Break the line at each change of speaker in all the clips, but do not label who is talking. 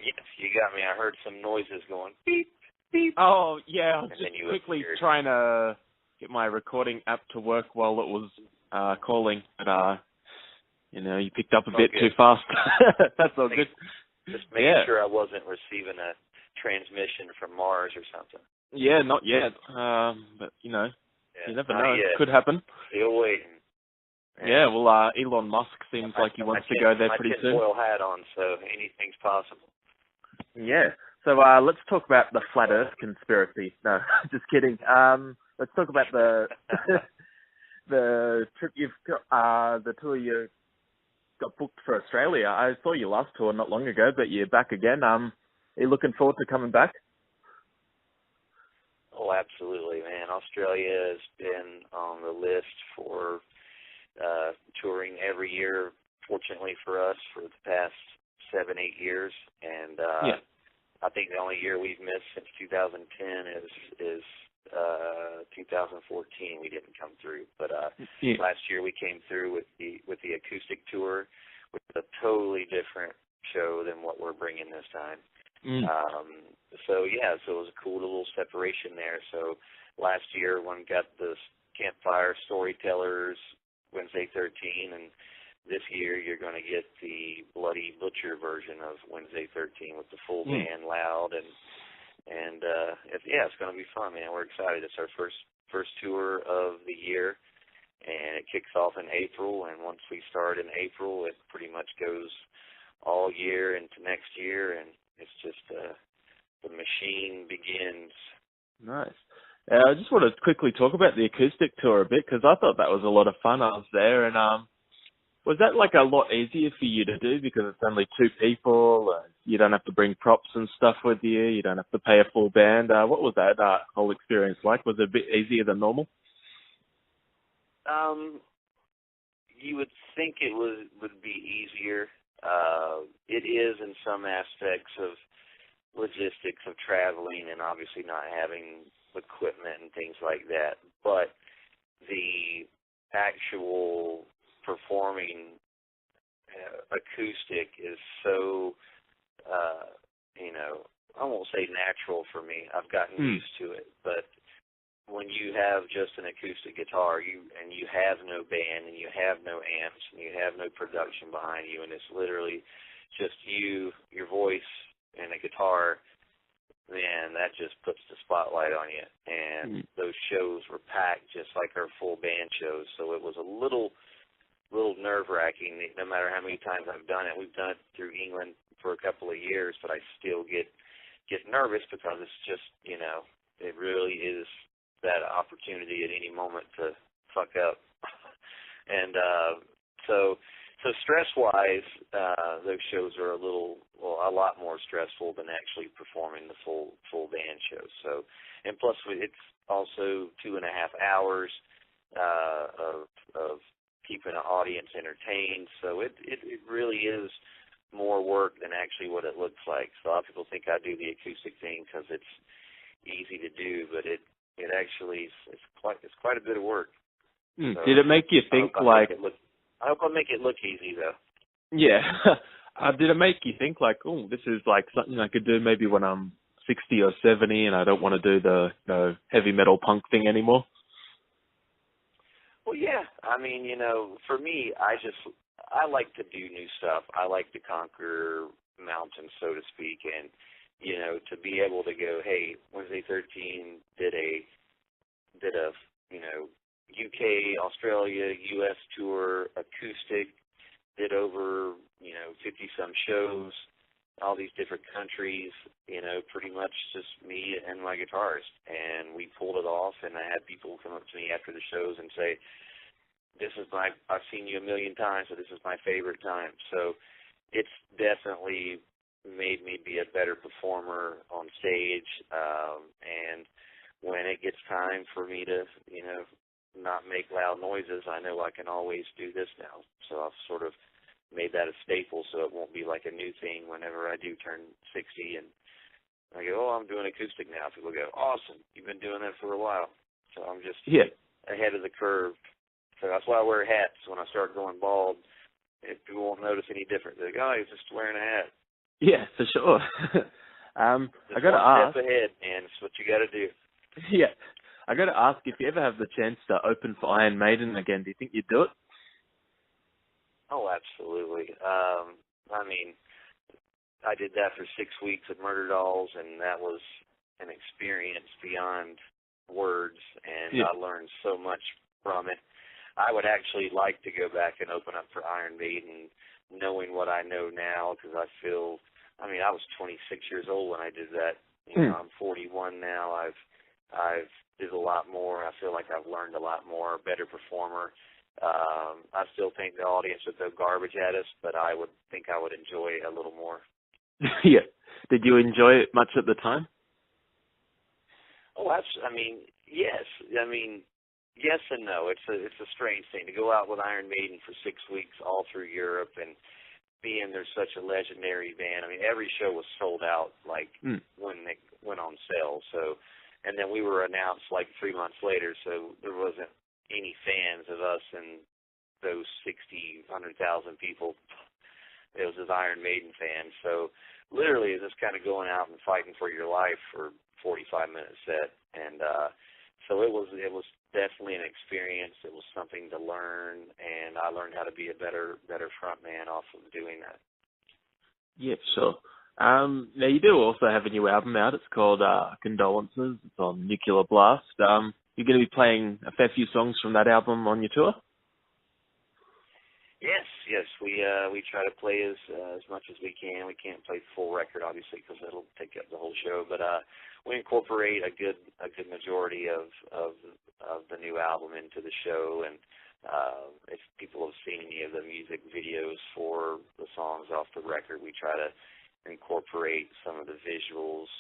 Yes, you got me. I heard some noises going beep, beep.
Oh, yeah, I was
And
just
then you
quickly
appeared.
trying to get my recording app to work while it was calling, but, you picked up a bit too fast. That's all good.
Just making sure I wasn't receiving a transmission from Mars or something.
Yeah, not yet, but, you never know. It could happen.
Still waiting.
Yeah, well, Elon Musk seems like he wants to go there pretty soon.
I got my tinfoil hat on, so anything's possible.
Yeah. So let's talk about the flat Earth conspiracy. No, just kidding. Let's talk about the the trip you've got, the tour you got booked for Australia. I saw your last tour not long ago, but you're back again. Are you looking forward to coming back?
Oh, absolutely, man. Australia has been on the list for touring every year, fortunately for us, for the past 7-8 years. And I think the only year we've missed since 2010 is 2014. We didn't come through, but last year we came through with the acoustic tour, with a totally different show than what we're bringing this time. So it was a cool little separation there. So last year one got the Campfire Storytellers Wednesday 13, and this year you're going to get the Bloody Butcher version of Wednesday 13 with the full band loud, and it's going to be fun, man. We're excited. It's our first tour of the year, and it kicks off in April, and once we start in April, it pretty much goes all year into next year, and it's just the machine begins. Nice.
I just want to quickly talk about the acoustic tour a bit, because I thought that was a lot of fun. I was there, and was that like a lot easier for you to do because it's only 2 people? You don't have to bring props and stuff with you. You don't have to pay a full band. What was that whole experience like? Was it a bit easier than normal?
You would think it would be easier. It is in some aspects of logistics of traveling and obviously not having equipment and things like that, but the actual performing acoustic is so I won't say natural for me. I've gotten used to it, but when you have just an acoustic guitar, you have no band and you have no amps and you have no production behind you, and it's literally just you, your voice, and a guitar, man, that just puts the spotlight on you. And those shows were packed just like our full band shows, so it was a little nerve-wracking. No matter how many times I've done it, we've done it through England for a couple of years, but I still get nervous because it's just, it really is that opportunity at any moment to fuck up. And so stress-wise, those shows are a lot more stressful than actually performing the full band shows. So, and plus it's also 2.5 hours of keeping an audience entertained. So it really is more work than actually what it looks like. So a lot of people think I do the acoustic thing because it's easy to do, but it actually it's quite a bit of work. So
did it make you think I
hope I make it look easy though.
Yeah. Did it make you think like, oh, this is like something I could do maybe when I'm 60 or 70 and I don't want to do the heavy metal punk thing anymore?
Well, yeah. I mean, for me, I like to do new stuff. I like to conquer mountains, so to speak, and to be able to go, hey, Wednesday 13 did a UK, Australia, US tour, acoustic, did over 50-some shows, all these different countries, pretty much just me and my guitarist, and we pulled it off. And I had people come up to me after the shows and say, I've seen you 1 million times, so this is my favorite time. So it's definitely made me be a better performer on stage. And when it gets time for me to, not make loud noises, I know I can always do this now. So I've sort of made that a staple, so it won't be like a new thing whenever I do turn 60 and I go, oh, I'm doing acoustic now. People go, awesome, you've been doing that for a while. So I'm just ahead of the curve. So that's why I wear hats when I start going bald. People won't notice any different. They're like, oh, he's just wearing a hat.
Yeah, for sure. I
Just
got to
one
ask.
step ahead, man. It's what you got to do.
Yeah, I got to ask if you ever have the chance to open for Iron Maiden again. Do you think you'd do it?
Oh, absolutely. I mean, I did that for 6 weeks at Murder Dolls, and that was an experience beyond words, and
Yeah.
I learned so much from it. I would actually like to go back and open up for Iron Maiden, knowing what I know now, because I feel, I mean, I was 26 years old when I did that. You know, I'm 41 now. I've did a lot more. I feel like I've learned a lot more, better performer. I still think the audience would throw garbage at us, but I would think I would enjoy it a little more.
Yeah. Did you enjoy it much at the time?
Oh, I mean, yes. I mean, yes and no. It's a strange thing to go out with Iron Maiden for 6 weeks all through Europe and being they're such a legendary band. I mean, every show was sold out like when they went on sale. So, and then we were announced like 3 months later, so there wasn't any fans of us and those 100,000 people. It was his Iron Maiden fans. So literally it's just kind of going out and fighting for your life for 45-minute set. And so it was definitely an experience. It was something to learn, and I learned how to be a better front man off of doing that.
Yeah, sure. Now you do also have a new album out. It's called Condolences. It's on Nuclear Blast. You're going to be playing a fair few songs from that album on your tour?
Yes. We try to play as much as we can. We can't play the full record, obviously, because it'll take up the whole show. But we incorporate a good majority of the new album into the show. And if people have seen any of the music videos for the songs off the record, we try to incorporate some of the visuals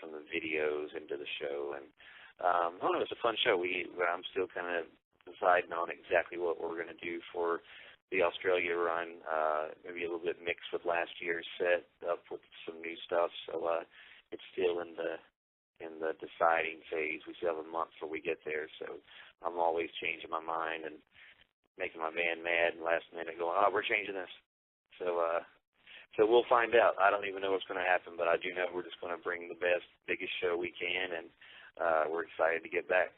from the videos into the show. And I don't know, it's a fun show. I'm still kind of deciding on exactly what we're going to do for the Australia run, maybe a little bit mixed with last year's set up with some new stuff. So it's still in the deciding phase. We still have a month before we get there, so I'm always changing my mind and making my band mad and last minute going, oh, we're changing this. So we'll find out. I don't even know what's going to happen, but I do know we're just going to bring the biggest show we can, and we're excited to get back.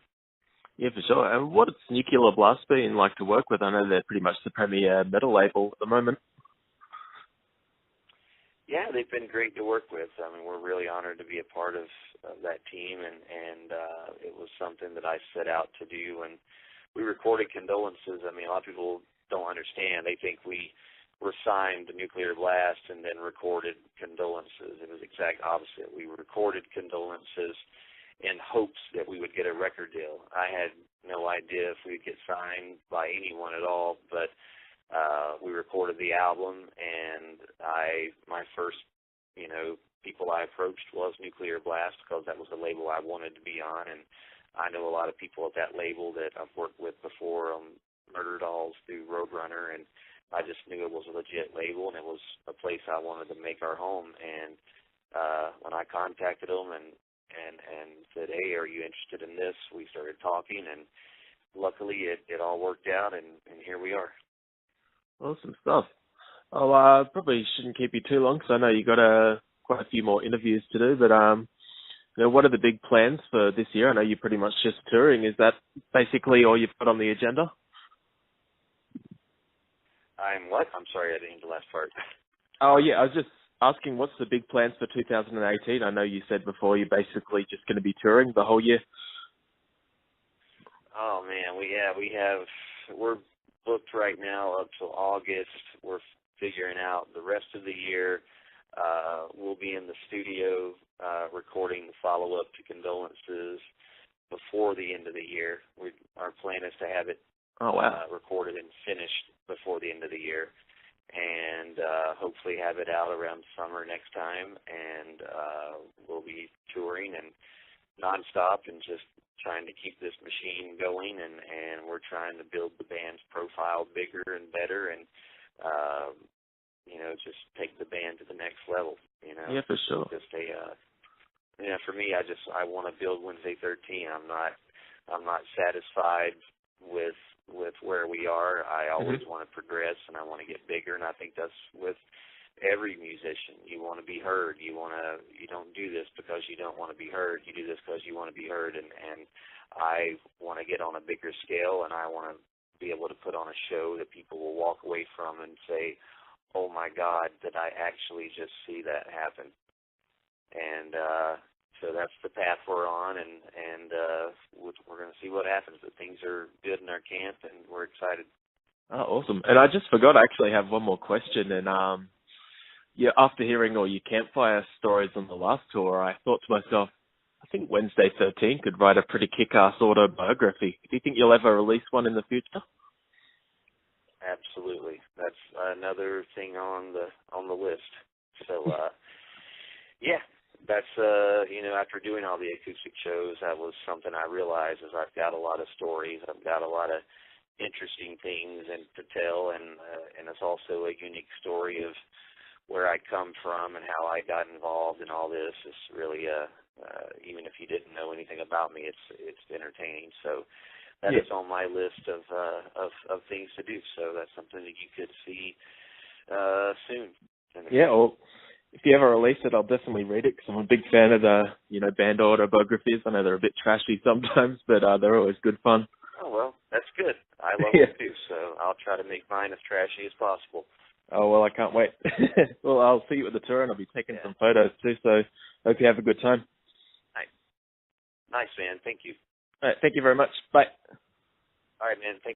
Yeah, for sure. And what's Nuclear Blast been like to work with? I know they're pretty much the premier metal label at the moment.
Yeah, they've been great to work with. I mean, we're really honored to be a part of that team, and it was something that I set out to do. And we recorded Condolences. I mean, a lot of people don't understand. They think we were signed to Nuclear Blast and then recorded Condolences. It was the exact opposite. We recorded Condolences in hopes that we would get a record deal. I had no idea if we'd get signed by anyone at all, but we recorded the album, and my first, people I approached was Nuclear Blast because that was the label I wanted to be on, and I know a lot of people at that label that I've worked with before on Murder Dolls through Roadrunner, and I just knew it was a legit label, and it was a place I wanted to make our home. And when I contacted them and said, hey, are you interested in this? We started talking, and luckily it all worked out, and here we are.
Awesome stuff. Oh, I probably shouldn't keep you too long because I know you got quite a few more interviews to do, but what are the big plans for this year? I know you're pretty much just touring. Is that basically all you've got on the agenda?
I'm what? I'm sorry, I didn't hear the last part.
Oh, yeah, I was just asking what's the big plans for 2018? I know you said before you're basically just going to be touring the whole year.
Oh, man, we're booked right now up till August. We're figuring out the rest of the year. We'll be in the studio recording the follow-up to Condolences before the end of the year. Our plan is to have it recorded and finished before the end of the year, and hopefully have it out around summer next time. And we'll be touring and nonstop and just trying to keep this machine going, and we're trying to build the band's profile bigger and better, and just take the band to the next level.
Yeah, for sure.
Just for me, I want to build Wednesday 13. I'm not satisfied with where we are. I always want to progress, and I want to get bigger, and I think that's with every musician. You want to be heard. You don't do this because you don't want to be heard. You do this because you want to be heard. And I want to get on a bigger scale, and I want to be able to put on a show that people will walk away from and say, oh my God, did I actually just see that happen? And so that's the path we're on, and we're going to see what happens. But things are good in our camp, and we're excited.
Oh, awesome. And I just forgot, I actually have one more question. And yeah, after hearing all your campfire stories on the last tour, I thought to myself, I think Wednesday 13 could write a pretty kick-ass autobiography. Do you think you'll ever release one in the future?
Absolutely. That's another thing on the list. So, yeah, that's, after doing all the acoustic shows, that was something I realized is I've got a lot of stories. I've got a lot of interesting things to tell, and it's also a unique story of where I come from and how I got involved in all this. It's really, even if you didn't know anything about me, it's entertaining. So that is on my list of things to do. So that's something that you could see soon.
Yeah, well, if you ever release it, I'll definitely read it because I'm a big fan of the, band autobiographies. I know they're a bit trashy sometimes, but they're always good fun.
Oh, well, that's good. I love them too, so I'll try to make mine as trashy as possible.
Oh, well, I can't wait. Well, I'll see you at the tour, and I'll be taking some photos too, so hope you have a good time.
Nice, man. Thank you.
All right, thank you very much. Bye.
All right, man. Thank